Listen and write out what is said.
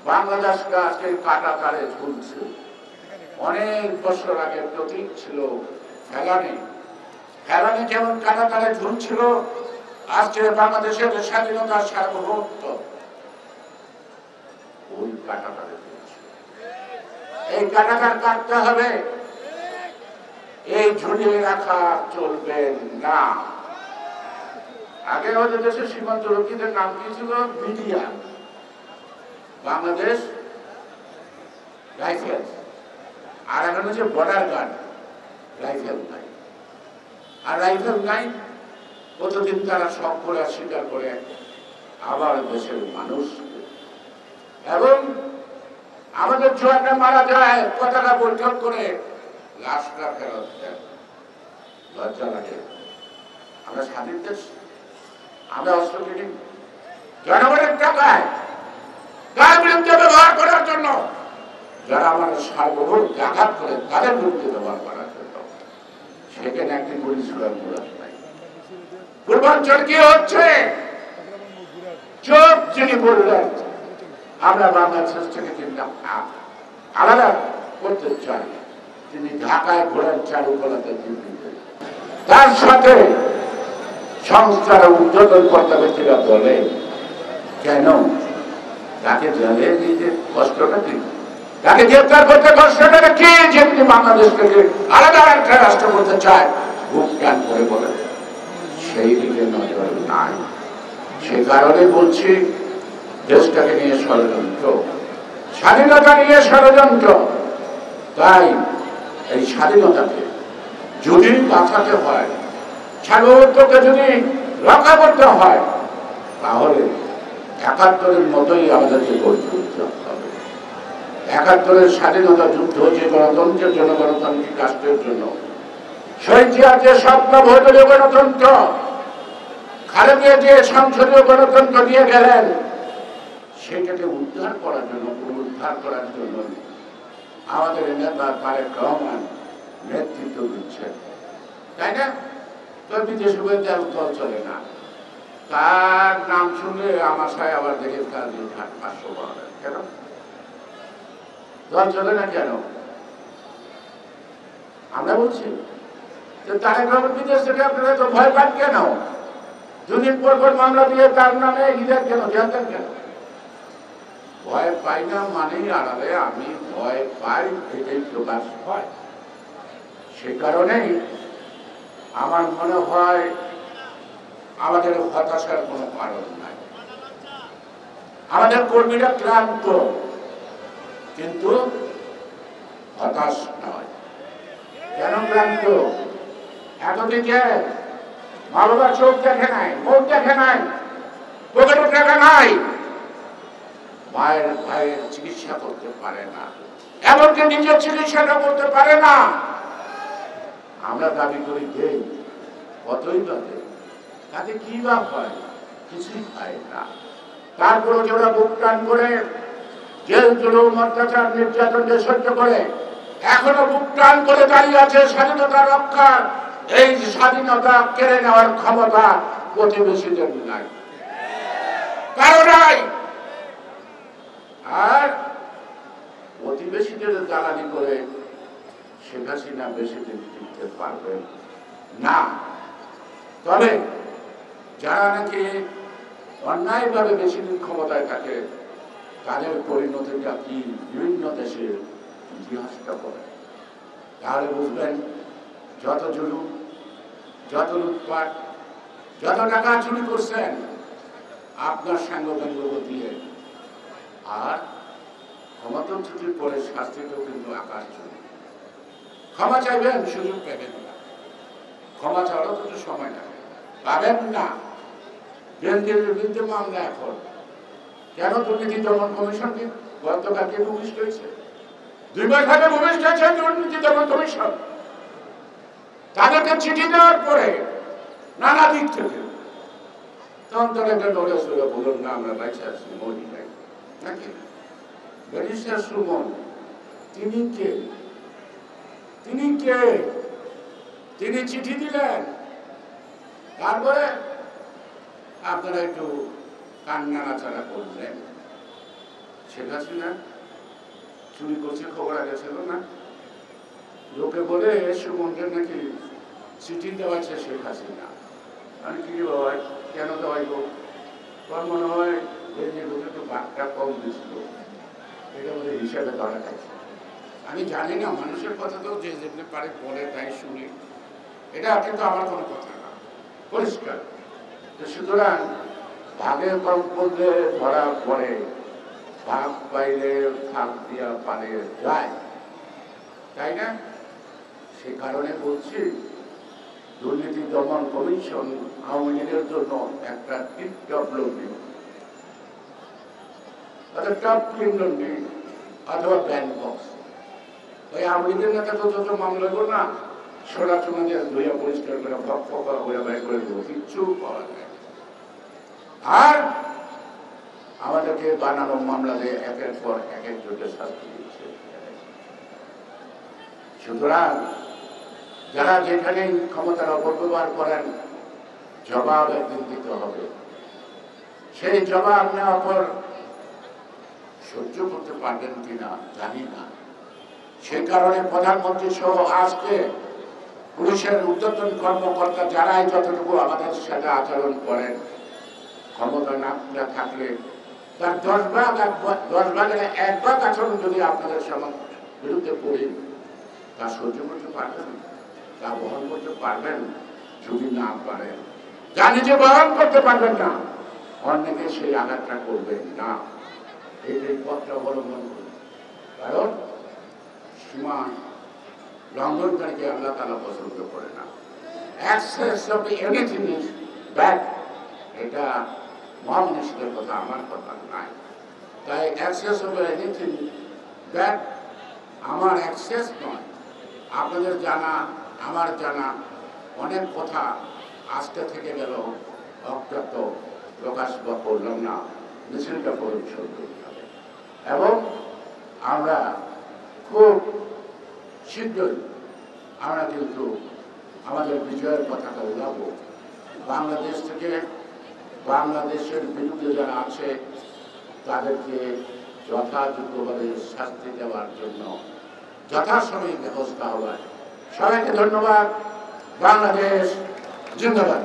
বাংলাদেশকে আজকে কাটাতারে ঝুলছে। অনেক বছর আগের প্রতীক ছিল ফেলানি। ফেলানি যেমন কাটাতারে ঝুলছিল, আজকে বাংলাদেশের স্বাধীনতার সার্বভৌমত্ব ওই কাটাতারে ঝুলছে। এই কাটাতার কাটতে হবে, এই ঝুলিয়ে রাখা চলবে না। আগে আমাদের দেশের সীমান্ত রক্ষীদের নাম কি ছিল? BDR, Bangladesh rifle. আর এখন হচ্ছে বর্ডার গার্ড। রাইফেল নাই, আর রাইফেল নাই, কতদিন তারা শখ করে স্বীকার করে আবার দেশের মানুষ। এবং আমাদের জোয়াররা মারা যায়, পতাকা বৈঠক করে লাশটা ফেরত দেন। লজ্জা লাগে। আমরা স্বাধীন দেশ, আমরা অস্ত্র কিনি জনগণের টাকায় তার বিরুদ্ধে ব্যবহার করার জন্য, যারা আমাদের সার্বভৌম আঘাত করে তাদের বিরুদ্ধে ব্যবহার করার জন্য। সেখানে একটি পুলিশ নাই। পূর্বাঞ্চল কি হচ্ছে? চোখ যিনি বললেন আমরা বাংলাদেশ থেকে কিন্তু আলাদা করতে চাই, তিনি ঢাকায় ঘোড়ার চারুকলাতে তার সাথে সংস্থার উদ্বোধন কর্তা ব্যক্তিরা বলে কেন তাকে জেলে দিতে কষ্টটা কি, তাকে গ্রেপ্তার করতে কষ্টটা কি, যেমনি বাংলাদেশ থেকে আলাদা একটা রাষ্ট্র করতে চায় বুক টান করে বলে। সেই দিকে নজর নাই। সে কারণে বলছি দেশটাকে নিয়ে ষড়যন্ত্র, স্বাধীনতা নিয়ে ষড়যন্ত্র। তাই এই স্বাধীনতাকে যদি বাঁচাতে হয়, সার্বভৌমত্বকে যদি রক্ষা করতে হয়, তাহলে ৭১-এর মতোই আমাদেরকে গড়ে তুলতে হবে। ৭১-এর স্বাধীনতা যুদ্ধ যে গণতন্ত্রের জন্য, গণতান্ত্রিক রাষ্ট্রের জন্য, শহীদ জিয়া যে স্বপ্ন ভৌগোলিক গণতন্ত্র, খালেদা যে সংসদীয় গণতন্ত্র দিয়ে গেলেন, সেটাকে উদ্ধার করার জন্য, পুনরুদ্ধার করার জন্য আমাদের নেতা তারেক রহমান নেতৃত্ব দিচ্ছেন, তাই না? তো বিদেশে দল চলে না, তার নাম শুনলে আমার সাথে আবার দেখে তার 500 পাওয়া কেন দল চলে না কেন? আমরা বলছি যে তারেক রহমান বিদেশ থেকে আপনারা তো ভয় পান কেন? দুদিন পর পর মামলা দিয়ে তার নামে ঈদের কেন জানতেন কেন? ভয় পাই না মানেই আড়ালে আমি ভয় পাই, এটাই প্রকাশ হয়। সে কারণেই আমার মনে হয় আমাদের হতাশার কোনো কারণ নাই। আমাদের কর্মীরা ক্লান্ত, কিন্তু হতাশ নয়। কেন ক্লান্ত? এতদিকে মা বাবার চোখ দেখে নাই, মুখ দেখে নাই, পকেটে টাকা নাই, ভাইয়ের চিকিৎসা করতে পারে না, এমনকি নিজের চিকিৎসাটা করতে পারে না। আমরা দাবি করি দেই, কতই বা দেই, তাতে কি লাভ হয়? কিছুই পায় না। তারপরে যারা বুক টান করে জেল জুলুম অত্যাচার নির্যাতনকে সহ্য করে এখনো বুক টান করে দাঁড়িয়ে আছে স্বাধীনতা রক্ষার, এই স্বাধীনতা কেড়ে নেওয়ার ক্ষমতা প্রতিবেশীদের নাই, কারো নাই। আর প্রতিবেশীদের জ্বালানি করে শেখ হাসিনা বেশি দিন টিকতে পারবে না। তবে যারা নাকি অন্যায়ভাবে বেশি দিন ক্ষমতায় থাকে, তাদের পরিণতিটা কি বিভিন্ন দেশের ইতিহাসটা বলে, তাহলে বুঝবেন যত জুলুম, যত লুটপাট, যত টাকা চুরি করছেন আপনার সাংগঠনিক দিয়ে, আর ক্ষমতাচ্যুতির পরে শাস্তিতেও কিন্তু আকাশ চুরি। ক্ষমা চাইবেন, সুযোগ পাবেন না। ক্ষমা চাওয়ারও তো সময় লাগে, পাবেন না। বিএনপির বিরুদ্ধে মামলা এখন কেন? দুর্নীতি দমন কমিশন গতকালকে ভূমিষ্ঠ হয়েছে, 2 মাস আগে ভূমিষ্ঠ হয়েছে দুর্নীতি দমন কমিশন। তাদেরকে চিঠি দেওয়ার পরে নানা দিক থেকে তখন একটা নোটিশ হলো, বলুন না আমরা বাইচে আছি, মরি নাই নাকি? ব্যারিস্টার সুমন তিনি কে? তিনি কে? তিনি চিঠি দিলেন, তারপরে আপনারা একটু কান্না নাচাড়া করলেন। শেখ হাসিনা চুরি করছে খবর আগে ছিল না? লোকে বলে সুমনকে নাকি চিঠি দেওয়াচ্ছে শেখ হাসিনা। আমি কি বাবা কেন দেওয়াই গো? তোর মনে হয় এই যে লোকে তো বাঘটা কম দিয়েছিল, এটা বলে হিসাবে ধরা গেছে। আমি জানি না, মানুষের কথা তো যে যেতে পারে বলে তাই শুনি, এটা কিন্তু আমার কোনো কথা না, পরিষ্কার। সুতরাং ভাগে কম করলে ধরা পড়ে, ভাগ পাইলে ফাঁক দিয়া পারে যায়, তাই না? সে কারণে বলছি, দুর্নীতি দমন কমিশন আওয়ামী লীগের জন্য একটা টিপটপ লগ্নি, টপ ক্লিন লগ্নি অথবা ব্যান্ড বক্স। ওই আওয়ামী লীগের নেতা তো যত মামলা করো না, সোনা চুনা দিয়ে ধুইয়া পরিষ্কার করে ফকা হয়ে বের করে দেবো, কিচ্ছু পাওয়া যায়। আর আমাদেরকে বানানো মামলা দিয়ে একের পর এক একজনের শাস্তি দিচ্ছে। সুতরাং যারা যেখানে ক্ষমতার অপব্যবহার করেন, জবাব একদিন দিতে হবে। সেই জবাব নেওয়ার পর সহ্য করতে পারবেন কিনা জানি না। সে কারণে প্রধানমন্ত্রী সহ আজকে পুলিশের ঊর্ধ্বতন কর্মকর্তা যারাই যতটুকু আমাদের সাথে আচরণ করেন, ক্ষমতা না থাকলে তার 10 ভাগের 1 ভাগ আচরণ যদি আপনাদের বিরুদ্ধে করি, তা সহ্য করতে পারবেন, তা বহন করতে পারবেন? যদি না পারেন, যা নিজে বহন করতে পারবেন না, অন্যকে সেই আঘাতটা করবেন না। এই পথটা অবলম্বন করুন। কারণ সীমা লঙ্ঘনকারীকে আল্লাহ তাআলা পছন্দ করে না। Access of anything is bad, এটা মহামনীষীদের কথা, আমার কথা নাই। তাই অ্যাক্সেস অফ এনিথিং ব্যাড আমার অ্যাক্সেস নয়। আপনাদের জানা, আমার জানা অনেক কথা আজকে থেকে গেল অজ্ঞাত, প্রকাশ বা করলাম না, মিছিলটা পরিবেশন করতে হবে। এবং আমরা খুব শীঘ্রই আমরা কিন্তু আমাদের বিজয়ের পতাকা উড়াবো। বাংলাদেশ থেকে বাংলাদেশের বিরুদ্ধে যারা আছে তাদেরকে যথাযোগ্যভাবে শাস্তি দেওয়ার জন্য যথাসময়ে ব্যবস্থা হবে। সবাইকে ধন্যবাদ। বাংলাদেশ জিন্দাবাদ।